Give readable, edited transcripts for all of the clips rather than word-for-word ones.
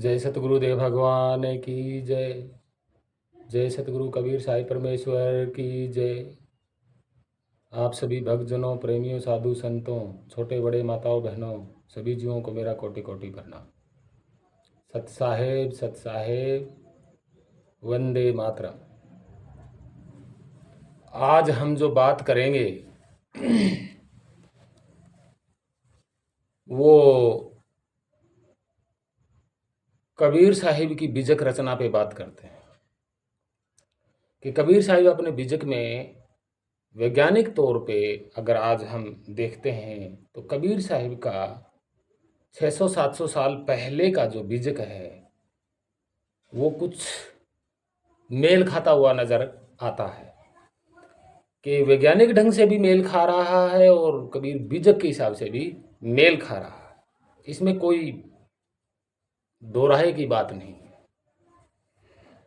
जय सतगुरुदेव भगवान की जय। जय सतगुरु कबीर साई परमेश्वर की जय। आप सभी भक्तजनों, प्रेमियों, साधु संतों, छोटे बड़े, माताओं बहनों, सभी जीवों को मेरा कोटि कोटि प्रणाम। सत साहेब, वंदे मातरम। आज हम जो बात करेंगे वो कबीर साहिब की बिजक रचना पे बात करते हैं कि कबीर साहिब अपने बिजक में वैज्ञानिक तौर पे अगर आज हम देखते हैं तो कबीर साहिब का 600-700 साल पहले का जो बिजक है वो कुछ मेल खाता हुआ नज़र आता है कि वैज्ञानिक ढंग से भी मेल खा रहा है और कबीर बिजक के हिसाब से भी मेल खा रहा है। इसमें कोई दो राहे की बात नहीं है।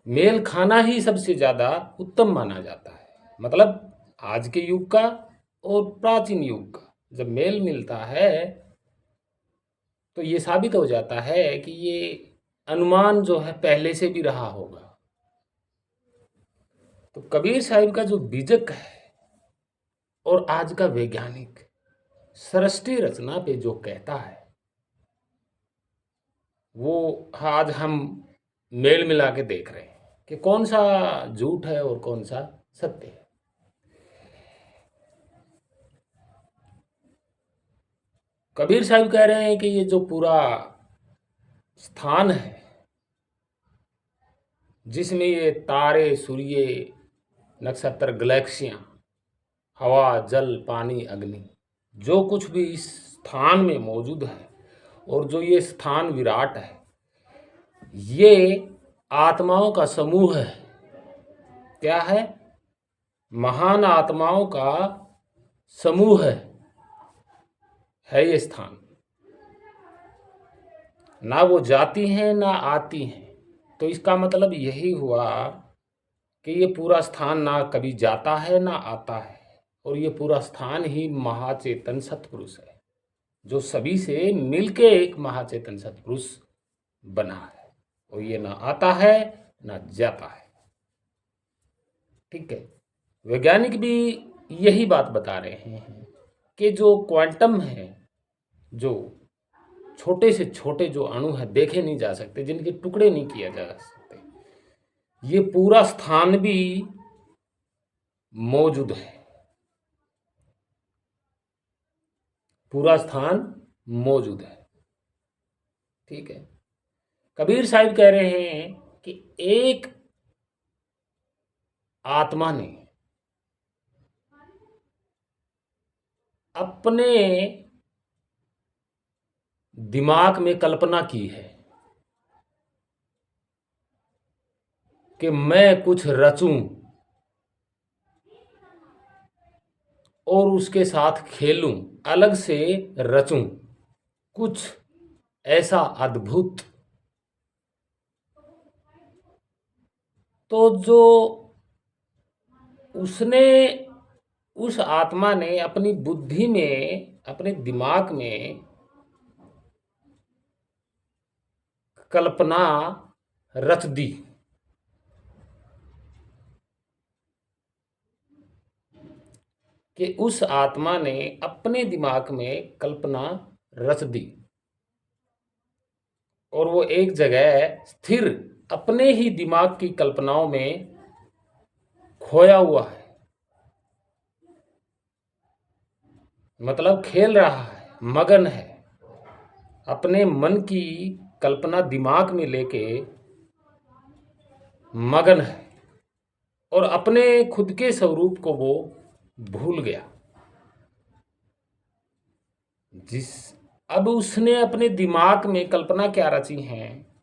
मेल खाना ही सबसे ज़्यादा उत्तम माना जाता है। मतलब आज के युग का और प्राचीन युग का जब मेल मिलता है तो ये साबित हो जाता है कि ये अनुमान जो है पहले से भी रहा होगा। तो कबीर साहिब का जो बीजक है और आज का वैज्ञानिक सृष्टि रचना पे जो कहता है वो आज हम मेल मिला के देख रहे हैं कि कौन सा झूठ है और कौन सा सत्य है। कबीर साहिब कह रहे हैं कि ये जो पूरा स्थान है जिसमें ये तारे, सूर्य, नक्षत्र, गैलेक्सियां, हवा, जल, पानी, अग्नि, जो कुछ भी इस स्थान में मौजूद है और जो ये स्थान विराट है, ये आत्माओं का समूह है। क्या है? महान आत्माओं का समूह है ये स्थान। ना वो जाती हैं ना आती हैं। तो इसका मतलब यही हुआ कि ये पूरा स्थान ना कभी जाता है ना आता है और ये पूरा स्थान ही महाचेतन सत्पुरुष है जो सभी से मिलके एक महाचेतन सत्पुरुष बना है और ये ना आता है ना जाता है। ठीक है। वैज्ञानिक भी यही बात बता रहे हैं कि जो क्वांटम है, जो छोटे से छोटे जो अणु है, देखे नहीं जा सकते, जिनके टुकड़े नहीं किया जा सकते, ये पूरा स्थान भी मौजूद है। पूरा स्थान मौजूद है। ठीक है। कबीर साहिब कह रहे हैं कि एक आत्मा ने अपने दिमाग में कल्पना की है कि मैं कुछ रचूं और उसके साथ खेलूं, अलग से रचूं कुछ ऐसा अद्भुत। तो जो उसने, उस आत्मा ने अपनी बुद्धि में, अपने दिमाग में कल्पना रच दी कि उस आत्मा ने अपने दिमाग में कल्पना रच दी और वो एक जगह स्थिर अपने ही दिमाग की कल्पनाओं में खोया हुआ है। मतलब खेल रहा है, मगन है, अपने मन की कल्पना दिमाग में लेके मगन है और अपने खुद के स्वरूप को वो भूल गया। अब उसने अपने दिमाग में कल्पना क्या रची हैं?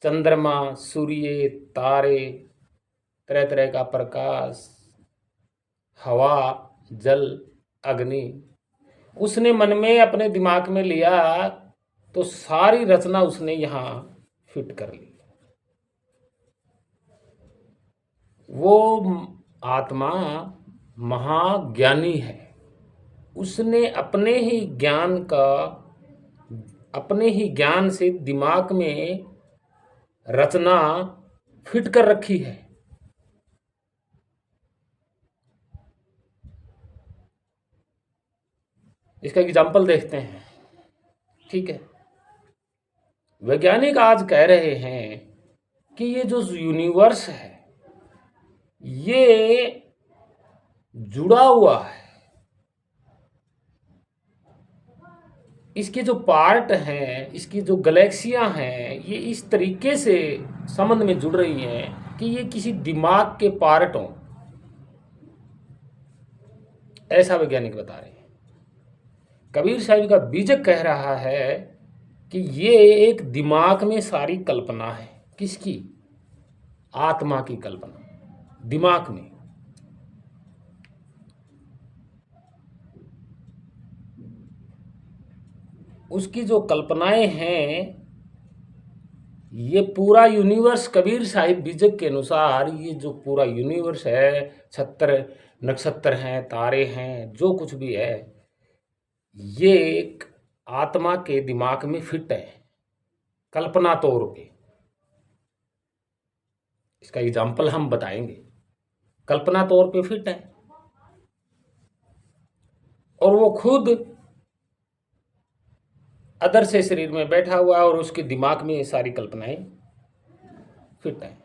चंद्रमा, सूर्य, तारे, तरह तरह का प्रकाश, हवा, जल, अग्नि, उसने मन में अपने दिमाग में लिया तो सारी रचना उसने यहाँ फिट कर ली। वो आत्मा महाज्ञानी है। उसने अपने ही ज्ञान का अपने ही ज्ञान से दिमाग में रचना फिट कर रखी है। इसका एग्जाम्पल देखते हैं। ठीक है, वैज्ञानिक आज कह रहे हैं कि ये जो यूनिवर्स है ये जुड़ा हुआ है। इसके जो पार्ट हैं, इसकी जो गैलेक्सियां हैं, ये इस तरीके से संबंध में जुड़ रही हैं कि ये किसी दिमाग के पार्ट हों, ऐसा वैज्ञानिक बता रहे हैं। कबीर साहिब का बीजक कह रहा है कि ये एक दिमाग में सारी कल्पना है। किसकी? आत्मा की कल्पना दिमाग में। उसकी जो कल्पनाएं हैं, ये पूरा यूनिवर्स कबीर साहिब बीजक के अनुसार ये जो पूरा यूनिवर्स है, 76 नक्षत्र हैं, तारे हैं, जो कुछ भी है, ये एक आत्मा के दिमाग में फिट है कल्पना तौर पे। इसका एग्जाम्पल हम बताएंगे। कल्पना तौर पे फिट है और वो खुद अदर से शरीर में बैठा हुआ है और उसके दिमाग में ये सारी कल्पनाएं फिट है।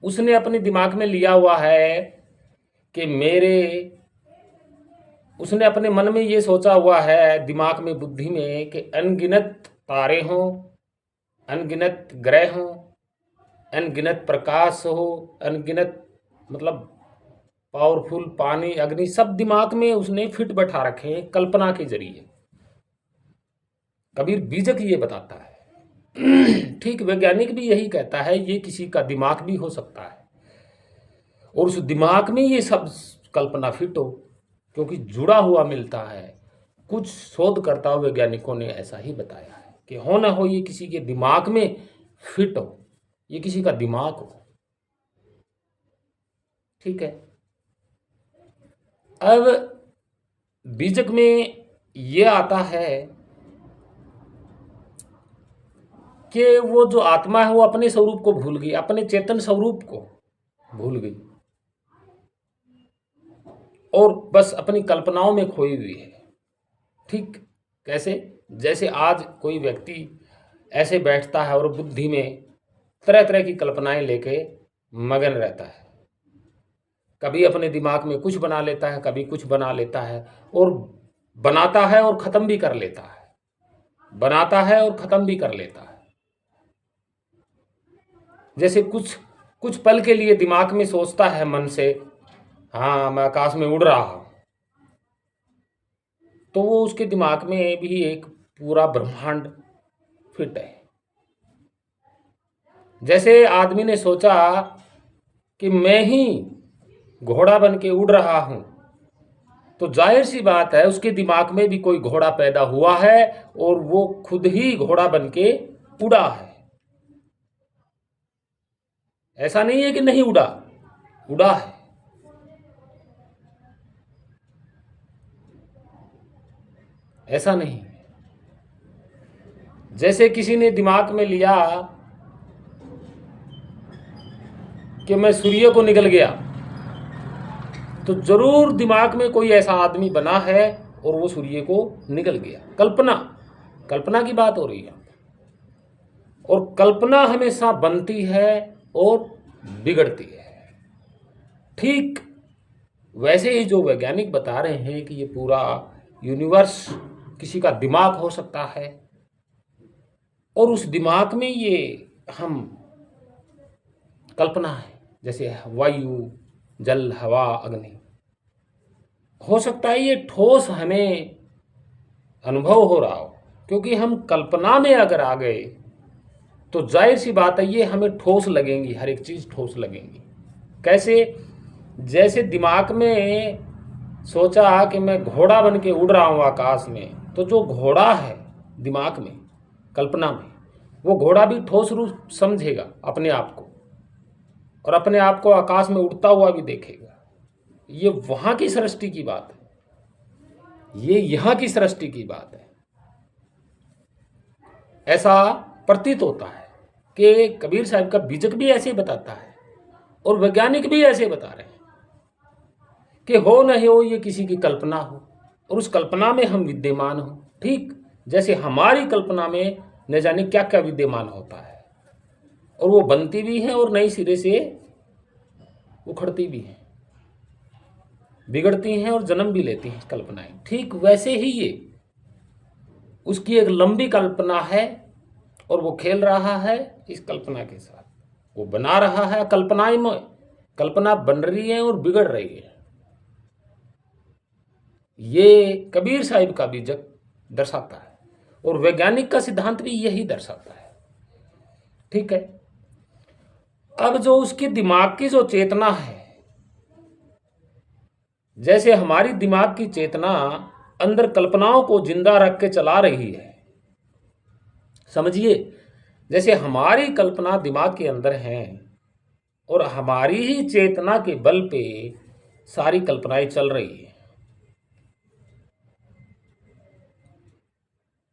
उसने अपने दिमाग में लिया हुआ है कि उसने अपने मन में ये सोचा हुआ है, दिमाग में, बुद्धि में, कि अनगिनत तारे हों, अनगिनत ग्रह हों, अनगिनत प्रकाश हो, अनगिनत मतलब पावरफुल पानी, अग्नि, सब दिमाग में उसने फिट बैठा रखे हैं कल्पना के जरिए। कबीर बीजक ये बताता है। ठीक वैज्ञानिक भी यही कहता है, ये किसी का दिमाग भी हो सकता है और उस दिमाग में ये सब कल्पना फिट हो, क्योंकि जुड़ा हुआ मिलता है। कुछ शोधकर्ताओं वैज्ञानिकों ने ऐसा ही बताया है कि हो ना हो ये किसी के दिमाग में फिट हो, ये किसी का दिमाग हो। ठीक है, अब बीजक में ये आता है कि वो जो आत्मा है वो अपने स्वरूप को भूल गई, अपने चेतन स्वरूप को भूल गई और बस अपनी कल्पनाओं में खोई हुई है। ठीक कैसे? जैसे आज कोई व्यक्ति ऐसे बैठता है और बुद्धि में तरह तरह की कल्पनाएं लेके मगन रहता है। कभी अपने दिमाग में कुछ बना लेता है, कभी कुछ बना लेता है, और बनाता है और ख़त्म भी कर लेता है, बनाता है और ख़त्म भी कर लेता है। जैसे कुछ पल के लिए दिमाग में सोचता है मन से, हाँ मैं आकाश में उड़ रहा हूँ, तो वो उसके दिमाग में भी एक पूरा ब्रह्मांड फिट है। जैसे आदमी ने सोचा कि मैं ही घोड़ा बन के उड़ रहा हूं, तो जाहिर सी बात है उसके दिमाग में भी कोई घोड़ा पैदा हुआ है और वो खुद ही घोड़ा बन के उड़ा है। ऐसा नहीं है कि नहीं उड़ा, उड़ा है। ऐसा नहीं। जैसे किसी ने दिमाग में लिया कि मैं सूर्य को निकल गया, तो जरूर दिमाग में कोई ऐसा आदमी बना है और वो सूर्य को निकल गया। कल्पना की बात हो रही है। और कल्पना हमेशा बनती है और बिगड़ती है। ठीक वैसे ही जो वैज्ञानिक बता रहे हैं कि ये पूरा यूनिवर्स किसी का दिमाग हो सकता है और उस दिमाग में ये हम कल्पना है, जैसे वायु, जल, हवा, अग्नि, हो सकता है ये ठोस हमें अनुभव हो रहा हो, क्योंकि हम कल्पना में अगर आ गए तो जाहिर सी बात है ये हमें ठोस लगेंगी, हर एक चीज़ ठोस लगेंगी। कैसे? जैसे दिमाग में सोचा कि मैं घोड़ा बन के उड़ रहा हूँ आकाश में, तो जो घोड़ा है दिमाग में, कल्पना में, वो घोड़ा भी ठोस रूप समझेगा अपने आप को और अपने आप को आकाश में उड़ता हुआ भी देखेगा। ये वहाँ की सृष्टि की बात है, ये यहाँ की सृष्टि की बात है। ऐसा प्रतीत होता है कि कबीर साहब का बीजक भी ऐसे ही बताता है और वैज्ञानिक भी ऐसे बता रहे हैं कि हो न हो ये किसी की कल्पना हो और उस कल्पना में हम विद्यमान हो, ठीक जैसे हमारी कल्पना में न जाने क्या क्या विद्यमान होता है और वो बनती भी है और नई सिरे से उखड़ती भी हैं, बिगड़ती हैं और जन्म भी लेती हैं कल्पनाएं। ठीक वैसे ही ये उसकी एक लंबी कल्पना है और वो खेल रहा है इस कल्पना के साथ, वो बना रहा है कल्पनाएं में, कल्पना बन रही है और बिगड़ रही है। ये कबीर साहिब का बीजक दर्शाता है और वैज्ञानिक का सिद्धांत भी यही दर्शाता है। ठीक है, अब जो उसके दिमाग की जो चेतना है, जैसे हमारी दिमाग की चेतना अंदर कल्पनाओं को जिंदा रख के चला रही है, समझिए जैसे हमारी कल्पना दिमाग के अंदर है और हमारी ही चेतना के बल पे सारी कल्पनाएं चल रही है,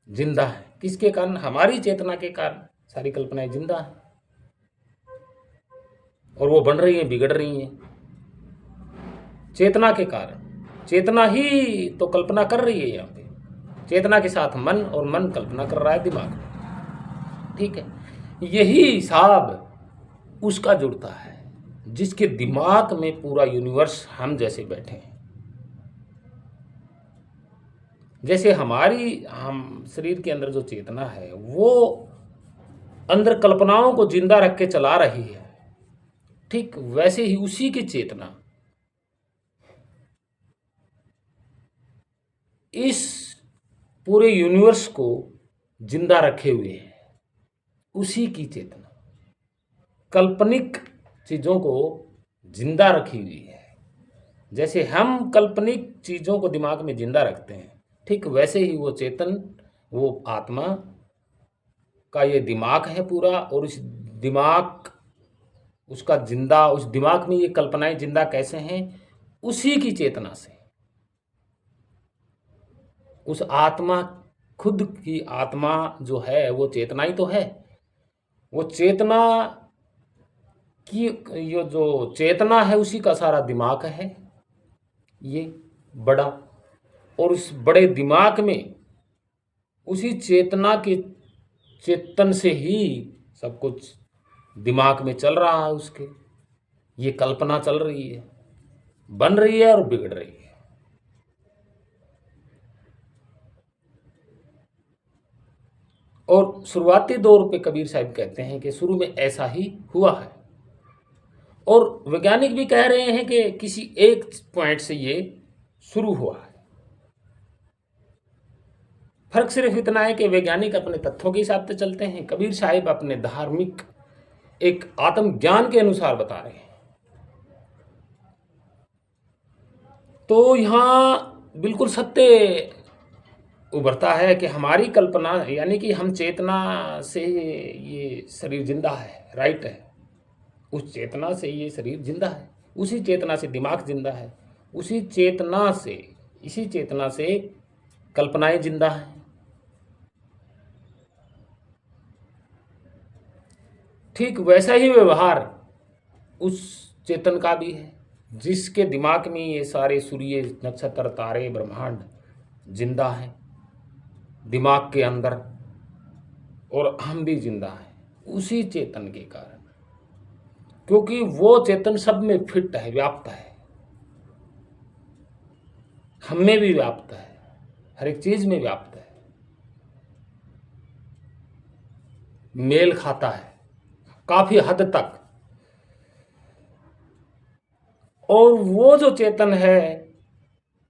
जिंदा है। किसके कारण? हमारी चेतना के कारण सारी कल्पनाएं जिंदा है और वो बन रही हैं, बिगड़ रही हैं चेतना के कारण। चेतना ही तो कल्पना कर रही है यहाँ पे, चेतना के साथ मन और मन कल्पना कर रहा है दिमाग में। ठीक है, यही हिसाब उसका जुड़ता है जिसके दिमाग में पूरा यूनिवर्स हम जैसे बैठे हैं। जैसे हम शरीर के अंदर जो चेतना है वो अंदर कल्पनाओं को जिंदा रख के चला रही है, ठीक वैसे ही उसी की चेतना इस पूरे यूनिवर्स को जिंदा रखे हुए है। उसी की चेतना काल्पनिक चीजों को जिंदा रखी हुई है। जैसे हम काल्पनिक चीजों को दिमाग में जिंदा रखते हैं, ठीक वैसे ही वो चेतन, वो आत्मा का ये दिमाग है पूरा, और इस दिमाग उसका जिंदा, उस दिमाग में ये कल्पनाएं जिंदा कैसे हैं? उसी की चेतना से। उस आत्मा, खुद की आत्मा जो है वो चेतना ही तो है। वो चेतना की, ये जो चेतना है उसी का सारा दिमाग है ये बड़ा, और उस बड़े दिमाग में उसी चेतना के चेतन से ही सब कुछ दिमाग में चल रहा है उसके। ये कल्पना चल रही है, बन रही है और बिगड़ रही है। और शुरुआती दौर पे कबीर साहब कहते हैं कि शुरू में ऐसा ही हुआ है, और वैज्ञानिक भी कह रहे हैं कि किसी एक पॉइंट से ये शुरू हुआ है। फर्क सिर्फ इतना है कि वैज्ञानिक अपने तथ्यों के हिसाब से चलते हैं, कबीर साहिब अपने धार्मिक एक आत्मज्ञान के अनुसार बता रहे हैं। तो यहाँ बिल्कुल सत्य उभरता है कि हमारी कल्पना, यानी कि हम चेतना से ये शरीर जिंदा है, राइट है। उस चेतना से ये शरीर जिंदा है, उसी चेतना से दिमाग जिंदा है, उसी चेतना से, इसी चेतना से कल्पनाएं जिंदा हैं। ठीक वैसा ही व्यवहार उस चेतन का भी है जिसके दिमाग में ये सारे सूर्य, नक्षत्र, तारे, ब्रह्मांड जिंदा हैं दिमाग के अंदर, और हम भी जिंदा हैं उसी चेतन के कारण, क्योंकि वो चेतन सब में फिट है, व्याप्त है, हम में भी व्याप्त है, हर एक चीज में व्याप्त है, मेल खाता है काफी हद तक। और वो जो चेतन है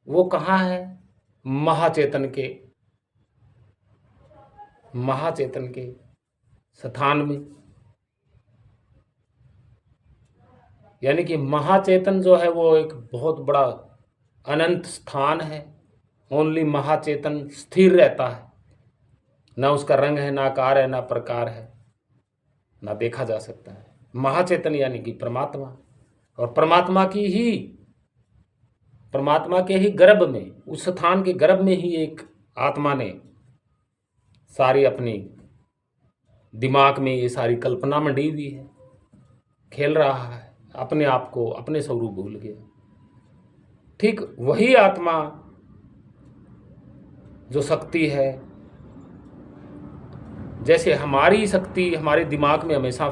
वो कहाँ है? महाचेतन के स्थान में। यानी कि महाचेतन जो है वो एक बहुत बड़ा अनंत स्थान है। ओनली महाचेतन स्थिर रहता है, ना उसका रंग है, ना आकार है, ना प्रकार है, ना देखा जा सकता है। महाचेतन यानी कि परमात्मा, और परमात्मा के ही गर्भ में, उस स्थान के गर्भ में ही एक आत्मा ने सारी अपनी दिमाग में ये सारी कल्पना मंडी हुई है, खेल रहा है, अपने आप को, अपने स्वरूप भूल गया। ठीक वही आत्मा जो शक्ति है, जैसे हमारी शक्ति हमारे दिमाग में हमेशा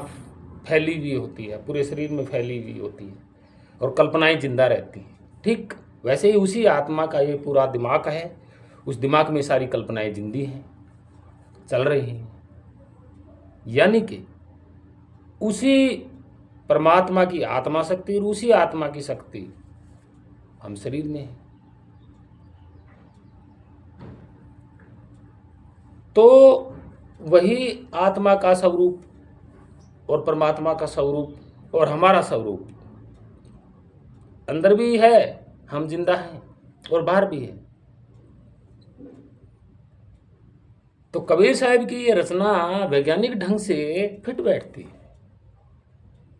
फैली हुई होती है, पूरे शरीर में फैली हुई होती है और कल्पनाएं जिंदा रहती हैं, ठीक वैसे ही उसी आत्मा का ये पूरा दिमाग है, उस दिमाग में सारी कल्पनाएं जिंदी हैं, चल रही हैं। यानी कि उसी परमात्मा की आत्मा शक्ति और उसी आत्मा की शक्ति हम शरीर में है। तो वही आत्मा का स्वरूप और परमात्मा का स्वरूप और हमारा स्वरूप अंदर भी है, हम जिंदा हैं, और बाहर भी है। तो कबीर साहब की ये रचना वैज्ञानिक ढंग से फिट बैठती है।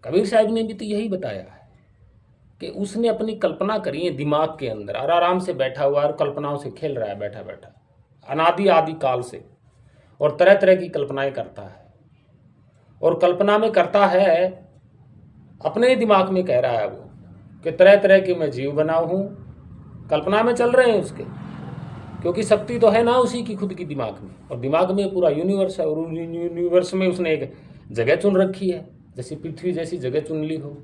कबीर साहब ने भी तो यही बताया है कि उसने अपनी कल्पना करी है दिमाग के अंदर, और आराम से बैठा हुआ और कल्पनाओं से खेल रहा है बैठा बैठा, अनादि आदि काल से, और तरह तरह की कल्पनाएं करता है। और कल्पना में करता है, अपने ही दिमाग में कह रहा है वो कि तरह तरह के मैं जीव बना हूँ, कल्पना में चल रहे हैं उसके, क्योंकि शक्ति तो है ना उसी की खुद की दिमाग में, और दिमाग में पूरा यूनिवर्स है, और यूनिवर्स में उसने एक जगह चुन रखी है, जैसे पृथ्वी जैसी जगह चुन ली हो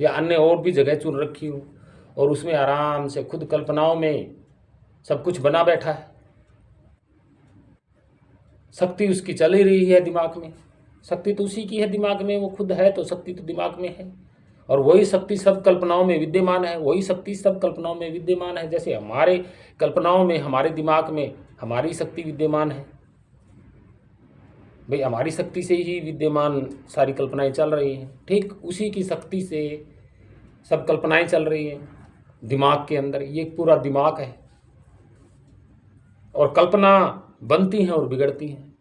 या अन्य और भी जगह चुन रखी हो, और उसमें आराम से खुद कल्पनाओं में सब कुछ बना बैठा है। शक्ति उसकी चल ही रही है दिमाग में, शक्ति तो उसी की है दिमाग में, वो खुद है तो शक्ति तो दिमाग में है, और वही शक्ति सब कल्पनाओं में विद्यमान है, वही शक्ति सब कल्पनाओं में विद्यमान है। जैसे हमारे कल्पनाओं में, हमारे दिमाग में हमारी शक्ति विद्यमान है, भाई हमारी शक्ति से ही विद्यमान सारी कल्पनाएं चल रही हैं, ठीक उसी की शक्ति से सब कल्पनाएं चल रही हैं दिमाग के अंदर। ये पूरा दिमाग है, और कल्पना बनती हैं और बिगड़ती हैं।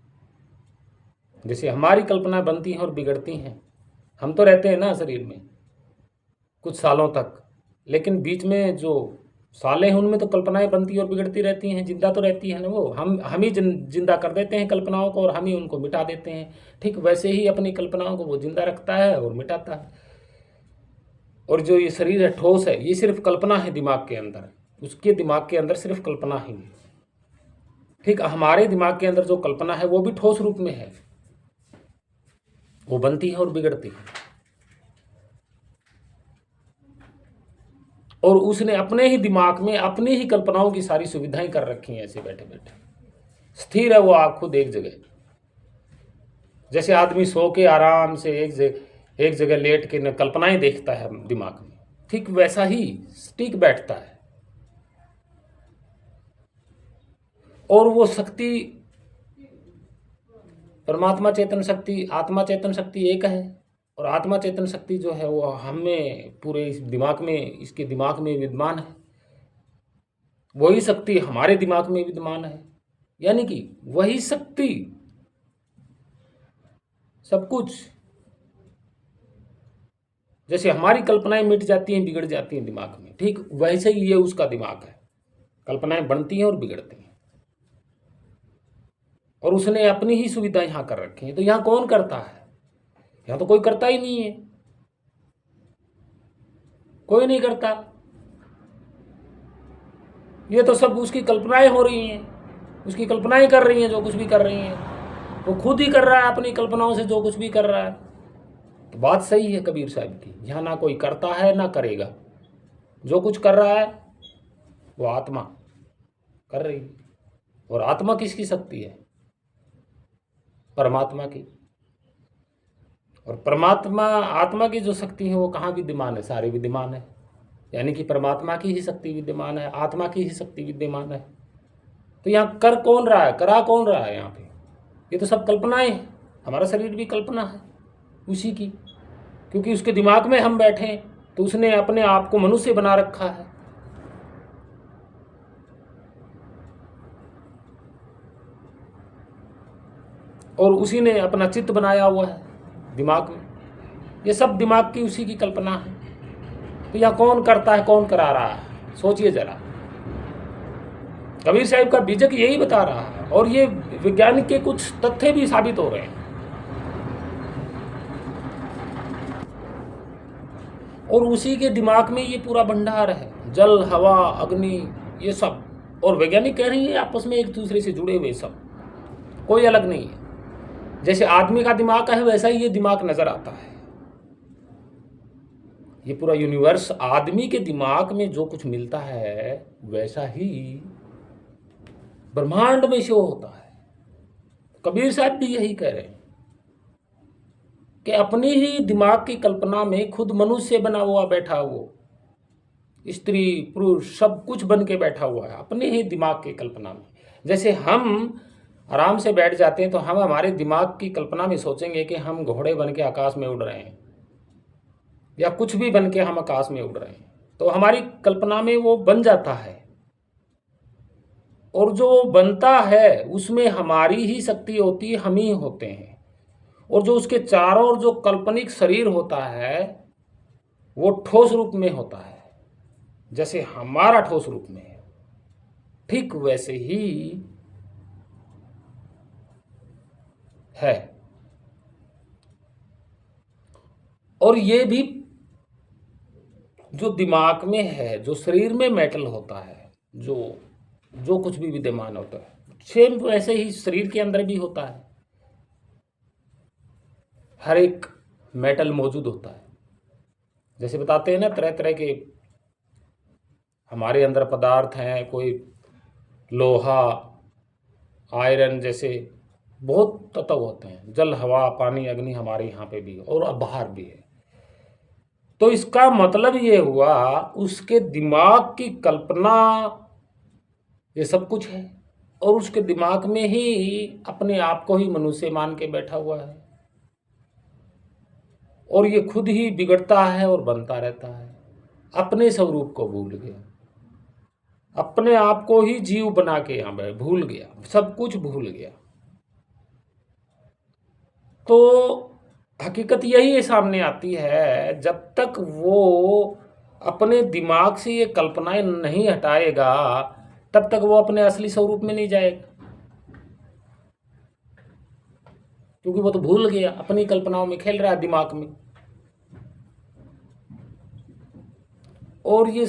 जैसे हमारी कल्पना बनती हैं और बिगड़ती हैं, हम तो रहते हैं ना शरीर में कुछ सालों तक, लेकिन बीच में जो सालें हैं उनमें तो कल्पनाएं बनती और बिगड़ती रहती हैं, जिंदा तो रहती है ना वो, हम ही जिंदा कर देते हैं कल्पनाओं को, और हम ही उनको मिटा देते हैं। ठीक वैसे ही अपनी कल्पनाओं को वो जिंदा रखता है और मिटाता है। और जो ये शरीर है ठोस है, ये सिर्फ कल्पना है दिमाग के अंदर, उसके दिमाग के अंदर सिर्फ कल्पना ही है। ठीक हमारे दिमाग के अंदर जो कल्पना है वो भी ठोस रूप में है, वो बनती है और बिगड़ती है। और उसने अपने ही दिमाग में अपनी ही कल्पनाओं की सारी सुविधाएं कर रखी हैं, ऐसे बैठे बैठे स्थिर है वो आप खुद एक जगह। जैसे आदमी सो के आराम से एक जगह लेट के न कल्पनाएं देखता है दिमाग में, ठीक वैसा ही स्टिक बैठता है। और वो शक्ति परमात्मा चेतन शक्ति, आत्मा चेतन शक्ति एक है, और आत्मा चेतन शक्ति जो है वो हमें पूरे इस दिमाग में, इसके दिमाग में विद्यमान है। वही शक्ति हमारे दिमाग में विद्यमान है, यानी कि वही शक्ति सब कुछ। जैसे हमारी कल्पनाएं मिट जाती हैं, बिगड़ जाती हैं दिमाग में, ठीक वैसे ही ये उसका दिमाग है, कल्पनाएं बनती हैं और बिगड़ती हैं। और उसने अपनी ही सुविधा यहां कर रखी है। तो यहां कौन करता है? यहां तो कोई करता ही नहीं है, कोई नहीं करता। ये तो सब उसकी कल्पनाएं हो रही हैं, उसकी कल्पनाएं कर रही हैं, जो कुछ भी कर रही हैं वो खुद ही कर रहा है अपनी कल्पनाओं से, जो कुछ भी कर रहा है। तो बात सही है कबीर साहब की, यहां ना कोई करता है ना करेगा, जो कुछ कर रहा है वो आत्मा कर रही है। और आत्मा किसकी शक्ति है? परमात्मा की। और परमात्मा आत्मा की जो शक्ति है वो कहाँ विद्यमान है? सारे विद्यमान है, यानी कि परमात्मा की ही शक्ति विद्यमान है, आत्मा की ही शक्ति विद्यमान है। तो यहाँ कर कौन रहा है, करा कौन रहा है यहाँ पे? ये तो सब कल्पनाएं हैं। हमारा शरीर भी कल्पना है उसी की, क्योंकि उसके दिमाग में हम बैठे हैं, तो उसने अपने आप को मनुष्य बना रखा है। और उसी ने अपना चित्त बनाया हुआ है दिमाग में। ये सब दिमाग की उसी की कल्पना है। तो यहाँ कौन करता है, कौन करा रहा है? सोचिए जरा। कबीर साहब का बीजक यही बता रहा है, और ये विज्ञान के कुछ तथ्य भी साबित हो रहे हैं। और उसी के दिमाग में ये पूरा भंडार है, जल, हवा, अग्नि, ये सब। और वैज्ञानिक कह रही है आपस में एक दूसरे से जुड़े हुए सब, कोई अलग नहीं है। जैसे आदमी का दिमाग है वैसा ही ये दिमाग नजर आता है। ये पूरा यूनिवर्स आदमी के दिमाग में जो कुछ मिलता है वैसा ही ब्रह्मांड में शो होता है। कबीर साहब भी यही कह रहे हैं कि अपनी ही दिमाग की कल्पना में खुद मनुष्य बना हुआ बैठा, वो स्त्री पुरुष सब कुछ बन के बैठा हुआ है अपने ही दिमाग की कल्पना में। जैसे हम आराम से बैठ जाते हैं तो हम हमारे दिमाग की कल्पना में सोचेंगे कि हम घोड़े बन के आकाश में उड़ रहे हैं या कुछ भी बन के हम आकाश में उड़ रहे हैं, तो हमारी कल्पना में वो बन जाता है। और जो बनता है उसमें हमारी ही शक्ति होती है, हम ही होते हैं। और जो उसके चारों ओर जो काल्पनिक शरीर होता है वो ठोस रूप में होता है, जैसे हमारा ठोस रूप में है, ठीक वैसे ही है। और ये भी जो दिमाग में है, जो शरीर में मेटल होता है, जो जो कुछ भी विद्यमान होता है, सेम वैसे ही शरीर के अंदर भी होता है। हर एक मेटल मौजूद होता है। जैसे बताते हैं ना तरह तरह के हमारे अंदर पदार्थ हैं, कोई लोहा, आयरन जैसे बहुत तत्व होते हैं, जल, हवा, पानी, अग्नि हमारे यहाँ पे भी है और अब बाहर भी है। तो इसका मतलब ये हुआ उसके दिमाग की कल्पना ये सब कुछ है, और उसके दिमाग में ही अपने आप को ही मनुष्य मान के बैठा हुआ है, और ये खुद ही बिगड़ता है और बनता रहता है। अपने स्वरूप को भूल गया, अपने आप को ही जीव बना के यहाँ भूल गया, सब कुछ भूल गया। तो हकीकत यही सामने आती है, जब तक वो अपने दिमाग से ये कल्पनाएं नहीं हटाएगा तब तक वो अपने असली स्वरूप में नहीं जाएगा, क्योंकि वो तो भूल गया, अपनी कल्पनाओं में खेल रहा है दिमाग में। और ये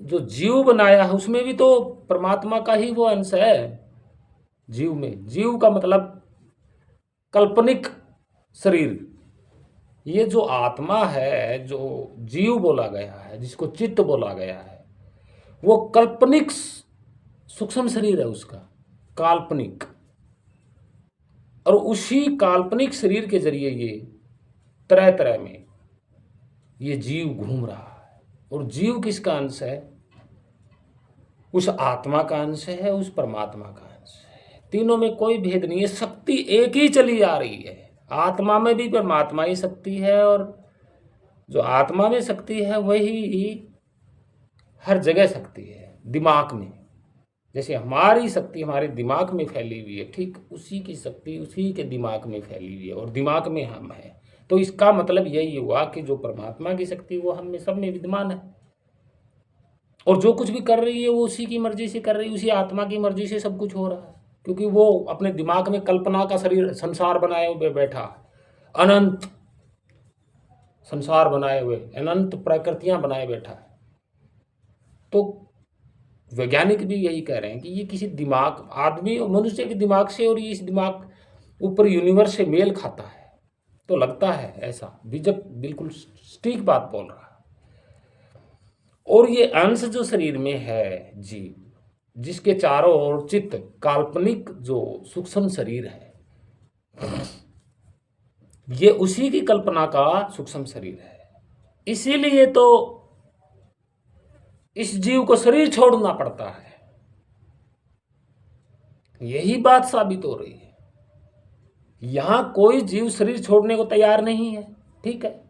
जो जीव बनाया है उसमें भी तो परमात्मा का ही वो अंश है। जीव में, जीव का मतलब काल्पनिक शरीर। ये जो आत्मा है, जो जीव बोला गया है, जिसको चित्त बोला गया है, वो काल्पनिक सूक्ष्म शरीर है उसका, काल्पनिक। और उसी काल्पनिक शरीर के जरिए ये तरह तरह में ये जीव घूम रहा है। और जीव किसका अंश है? उस आत्मा का अंश है, उस परमात्मा का अंश है। तीनों में कोई भेद नहीं है, शक्ति एक ही चली आ रही है। आत्मा में भी परमात्मा ही शक्ति है, और जो आत्मा में शक्ति है वही हर जगह शक्ति है। दिमाग में जैसे हमारी शक्ति हमारे दिमाग में फैली हुई है, ठीक उसी की शक्ति उसी के दिमाग में फैली हुई है, और दिमाग में हम हैं। तो इसका मतलब यही हुआ कि जो परमात्मा की शक्ति वो हम में सब में विद्यमान है, और जो कुछ भी कर रही है वो उसी की मर्जी से कर रही है, उसी आत्मा की मर्जी से सब कुछ हो रहा है। क्योंकि वो अपने दिमाग में कल्पना का शरीर संसार बनाए हुए बैठा, अनंत संसार बनाए हुए, अनंत प्रकृतियां बनाए बैठा है। तो वैज्ञानिक भी यही कह रहे हैं कि ये किसी दिमाग, आदमी और मनुष्य के दिमाग से, और ये इस दिमाग ऊपर यूनिवर्स से मेल खाता है। तो लगता है ऐसा, बीजक बिल्कुल सटीक बात बोल रहा है। और ये अंश जो शरीर में है जीव, जिसके चारों ओर चित्त, काल्पनिक जो सूक्ष्म शरीर है, ये उसी की कल्पना का सूक्ष्म शरीर है। इसीलिए तो इस जीव को शरीर छोड़ना पड़ता है। यही बात साबित हो रही है। यहां कोई जीव शरीर छोड़ने को तैयार नहीं है, ठीक है,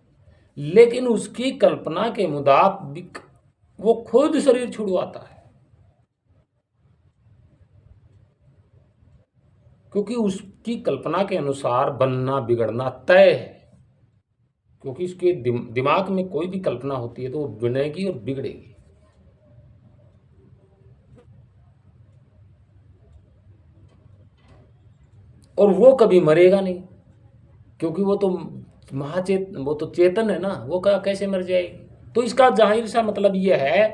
लेकिन उसकी कल्पना के मुताबिक वो खुद शरीर छुड़वाता है, क्योंकि उसकी कल्पना के अनुसार बनना बिगड़ना तय है। क्योंकि उसके दिमाग में कोई भी कल्पना होती है तो वो बनेगी और बिगड़ेगी। और वो कभी मरेगा नहीं, क्योंकि वो तो वो तो चेतन है ना, वो कैसे मर जाएगी? तो इसका जाहिर सा मतलब ये है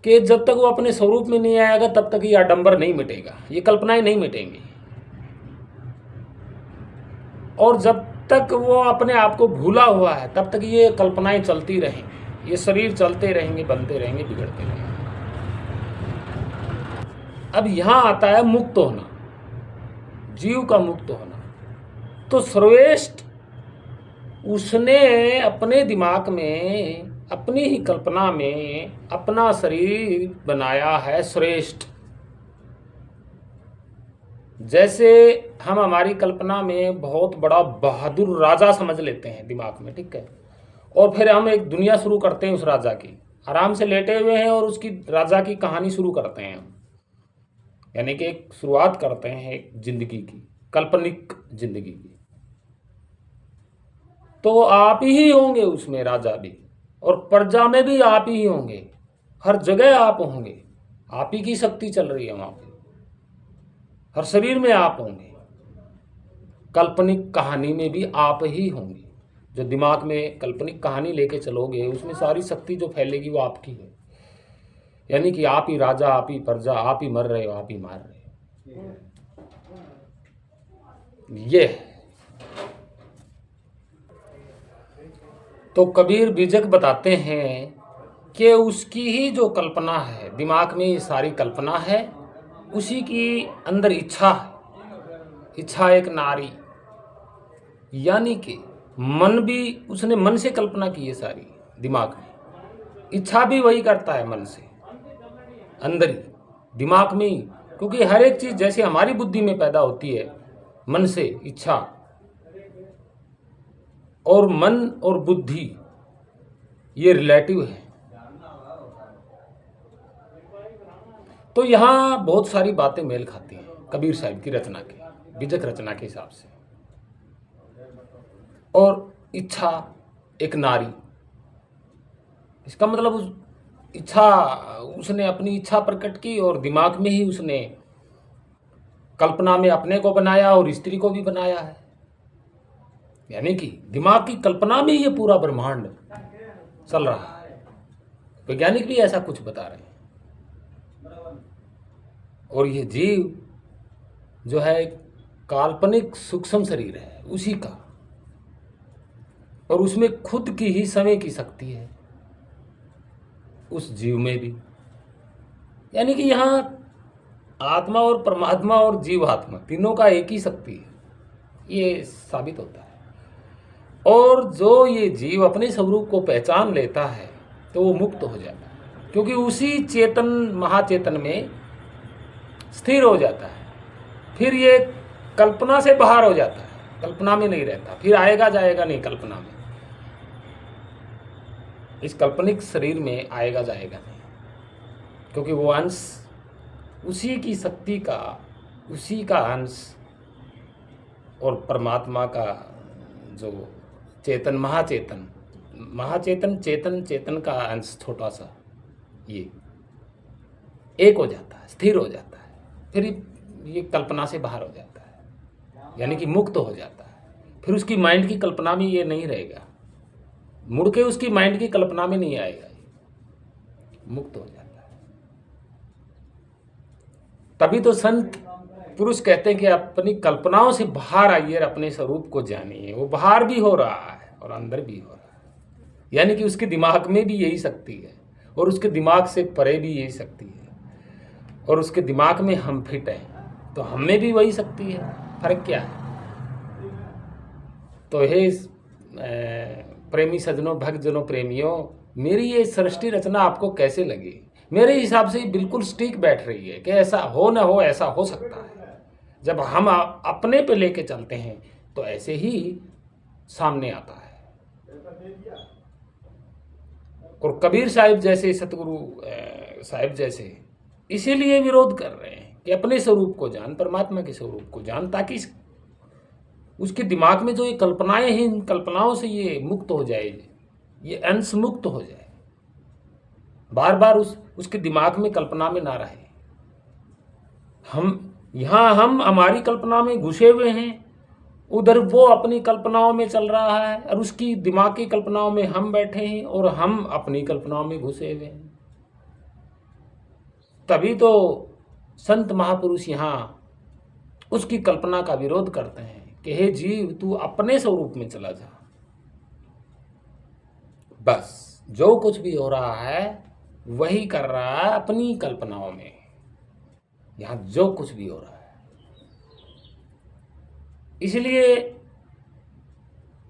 कि जब तक वो अपने स्वरूप में नहीं आएगा तब तक ये आडंबर नहीं मिटेगा, ये कल्पनाएं नहीं मिटेंगी। और जब तक वो अपने आप को भूला हुआ है तब तक ये कल्पनाएं चलती रहेंगी, ये शरीर चलते रहेंगे, बनते रहेंगे, बिगड़ते रहेंगे। अब यहाँ आता है मुक्त होना, जीव का मुक्त होना। तो श्रेष्ठ उसने अपने दिमाग में, अपनी ही कल्पना में अपना शरीर बनाया है श्रेष्ठ। जैसे हम हमारी कल्पना में बहुत बड़ा बहादुर राजा समझ लेते हैं दिमाग में, ठीक है, और फिर हम एक दुनिया शुरू करते हैं उस राजा की, आराम से लेटे हुए हैं और उसकी राजा की कहानी शुरू करते हैं हम, यानी कि एक शुरुआत करते हैं एक जिंदगी की, काल्पनिक जिंदगी की। तो आप ही होंगे उसमें राजा भी, और प्रजा में भी आप ही होंगे, हर जगह आप होंगे, आप ही की शक्ति चल रही है वहां पे, हर शरीर में आप होंगे। काल्पनिक कहानी में भी आप ही होंगे। जो दिमाग में काल्पनिक कहानी लेके चलोगे उसमें सारी शक्ति जो फैलेगी वो आपकी है, यानी कि आप ही राजा, आप ही प्रजा, आप ही मर रहे हो, आप ही मार रहे हो। ये तो कबीर बीजक बताते हैं कि उसकी ही जो कल्पना है, दिमाग में ये सारी कल्पना है, उसी की अंदर इच्छा है। इच्छा एक नारी, यानी कि मन भी उसने मन से कल्पना की है सारी दिमाग में। इच्छा भी वही करता है मन से, अंदर ही दिमाग में ही, क्योंकि हर एक चीज जैसे हमारी बुद्धि में पैदा होती है मन से इच्छा, और मन और बुद्धि ये रिलेटिव है। तो यहाँ बहुत सारी बातें मेल खाती हैं कबीर साहब की रचना के, बीजक रचना के हिसाब से। और इच्छा एक नारी, इसका मतलब उस इच्छा, उसने अपनी इच्छा प्रकट की और दिमाग में ही उसने कल्पना में अपने को बनाया और स्त्री को भी बनाया है, यानी कि दिमाग की कल्पना में ये पूरा ब्रह्मांड चल रहा है। वैज्ञानिक भी ऐसा कुछ बता रहे हैं। और ये जीव जो है काल्पनिक सूक्ष्म शरीर है उसी का, और उसमें खुद की ही समय की शक्ति है उस जीव में भी, यानी कि यहाँ आत्मा और परमात्मा और जीवात्मा तीनों का एक ही शक्ति है, ये साबित होता है। और जो ये जीव अपने स्वरूप को पहचान लेता है तो वो मुक्त हो जाता है, क्योंकि उसी चेतन महाचेतन में स्थिर हो जाता है। फिर ये कल्पना से बाहर हो जाता है, कल्पना में नहीं रहता, फिर आएगा जाएगा नहीं कल्पना में, इस काल्पनिक शरीर में आएगा जाएगा नहीं, क्योंकि वो अंश उसी की शक्ति का, उसी का अंश, और परमात्मा का जो चेतन महाचेतन चेतन चेतन का अंश छोटा सा, ये एक हो जाता है, स्थिर हो जाता है, फिर ये कल्पना से बाहर हो जाता है, यानी कि मुक्त हो जाता है। फिर उसकी माइंड की कल्पना में ये नहीं रहेगा, मुड़ के उसकी माइंड की कल्पना में नहीं आएगा, मुक्त हो जाता है। तभी तो संत पुरुष कहते हैं कि अपनी कल्पनाओं से बाहर आइए और अपने स्वरूप को जानिए। वो बाहर भी हो रहा है और अंदर भी हो रहा है, यानी कि उसके दिमाग में भी यही शक्ति है और उसके दिमाग से परे भी यही शक्ति है, और उसके दिमाग में हम फिट हैं तो हम में भी वही शक्ति है। फर्क क्या है? तो हे प्रेमी सज्जनों, भक्तजनों, प्रेमियों, मेरी ये सृष्टि रचना आपको कैसे लगी? मेरे हिसाब से बिल्कुल स्टिक बैठ रही है कि ऐसा हो ना हो, ऐसा हो सकता है। जब हम अपने पे लेके चलते हैं तो ऐसे ही सामने आता है। और कबीर साहिब जैसे सतगुरु साहिब जैसे इसीलिए विरोध कर रहे हैं कि अपने स्वरूप को जान, परमात्मा के स्वरूप को जान, ताकि उसके दिमाग में जो ये कल्पनाएं हैं, इन कल्पनाओं से ये मुक्त हो जाए, ये अंश मुक्त हो जाए, बार बार उसके दिमाग में कल्पना में ना रहे। हम हमारी कल्पना में घुसे हुए हैं उधर वो अपनी कल्पनाओं में चल रहा है और उसकी दिमागी कल्पनाओं में हम बैठे हैं और हम अपनी कल्पनाओं में घुसे हुए हैं। तभी तो संत महापुरुष यहाँ उसकी कल्पना का विरोध करते हैं कि हे जीव, तू अपने स्वरूप में चला जा। बस जो कुछ भी हो रहा है वही कर रहा है अपनी कल्पनाओं में। यहाँ जो कुछ भी हो रहा है, इसलिए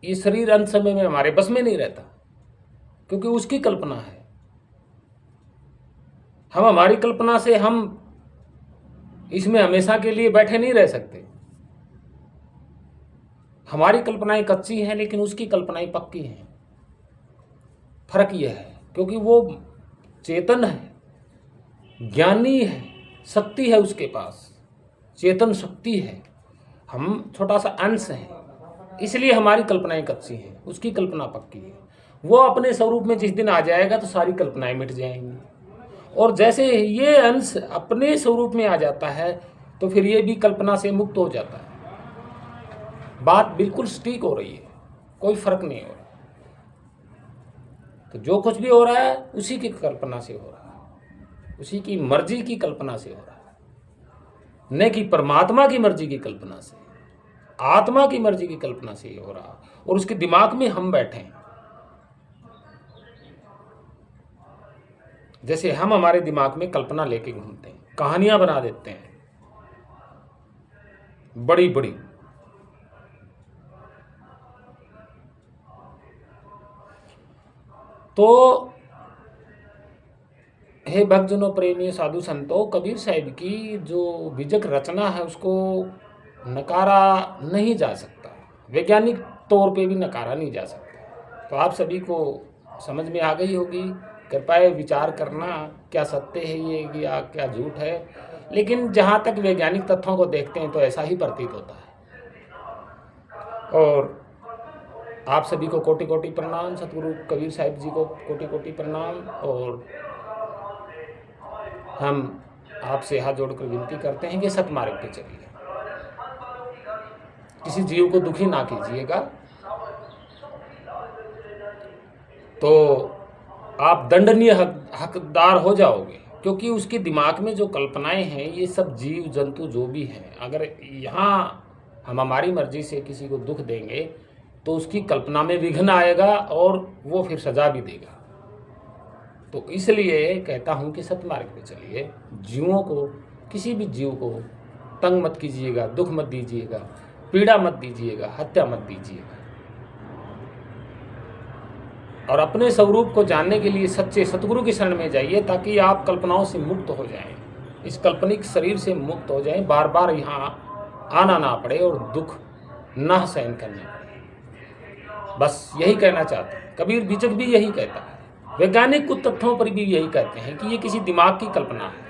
ये शरीर अंत समय में हमारे बस में नहीं रहता, क्योंकि उसकी कल्पना है। हम हमारी कल्पना से हम इसमें हमेशा के लिए बैठे नहीं रह सकते। हमारी कल्पनाएं कच्ची हैं लेकिन उसकी कल्पनाएं पक्की हैं। फर्क यह है क्योंकि वो चेतन है, ज्ञानी है, शक्ति है उसके पास, चेतन शक्ति है। हम छोटा सा अंश हैं, इसलिए हमारी कल्पनाएं कच्ची हैं, उसकी कल्पना पक्की है। वो अपने स्वरूप में जिस दिन आ जाएगा तो सारी कल्पनाएं मिट जाएंगी। और जैसे ये अंश अपने स्वरूप में आ जाता है तो फिर ये भी कल्पना से मुक्त हो जाता है। बात बिल्कुल सटीक हो रही है, कोई फर्क नहीं हो रहा। तो जो कुछ भी हो रहा है उसी की कल्पना से हो रहा है, उसी की मर्जी की कल्पना से हो रहा है, न कि परमात्मा की मर्जी की कल्पना से, आत्मा की मर्जी की कल्पना से हो रहा है। और उसके दिमाग में हम बैठे हैं। जैसे हम हमारे दिमाग में कल्पना लेके घूमते हैं, कहानियां बना देते हैं बड़ी बड़ी। तो हे भक्तजनों, प्रेमियों, साधु संतों, कबीर साहिब की जो विजक रचना है उसको नकारा नहीं जा सकता, वैज्ञानिक तौर पे भी नकारा नहीं जा सकता। तो आप सभी को समझ में आ गई होगी। कृपया विचार करना क्या सत्य है ये या क्या झूठ है। लेकिन जहाँ तक वैज्ञानिक तथ्यों को देखते हैं तो ऐसा ही प्रतीत होता है। और आप सभी को कोटि कोटि प्रणाम, सतगुरु कबीर साहिब जी को कोटि कोटि प्रणाम। और हम आपसे हाथ जोड़कर विनती करते हैं कि सतमार्ग पे चलिए, किसी जीव को दुखी ना कीजिएगा, तो आप दंडनीय हकदार हो जाओगे। क्योंकि उसके दिमाग में जो कल्पनाएं हैं, ये सब जीव जंतु जो भी हैं, अगर यहाँ हम हमारी मर्जी से किसी को दुख देंगे तो उसकी कल्पना में विघ्न आएगा और वो फिर सजा भी देगा। तो इसलिए कहता हूँ कि सतमार्ग पे चलिए। जीवों को, किसी भी जीव को तंग मत कीजिएगा, दुख मत दीजिएगा, पीड़ा मत दीजिएगा, हत्या मत दीजिएगा। और अपने स्वरूप को जानने के लिए सच्चे सतगुरु की शरण में जाइए, ताकि आप कल्पनाओं से मुक्त हो जाएं, इस काल्पनिक शरीर से मुक्त हो जाएं, बार बार यहाँ आना ना पड़े और दुख ना सहन करना पड़े। बस यही कहना चाहते हैं। कबीर बीजक भी यही कहता है, वैज्ञानिक कुछ तथ्यों पर भी यही कहते हैं कि ये किसी दिमाग की कल्पना है।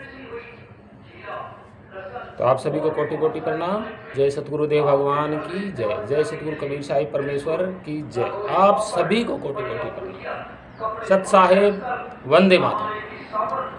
तो आप सभी को कोटि कोटि प्रणाम। जय सतगुरुदेव भगवान की जय, जय सतगुरु कबीर साहिब परमेश्वर की जय। आप सभी को कोटि कोटि प्रणाम। सत साहेब, वंदे मातरम।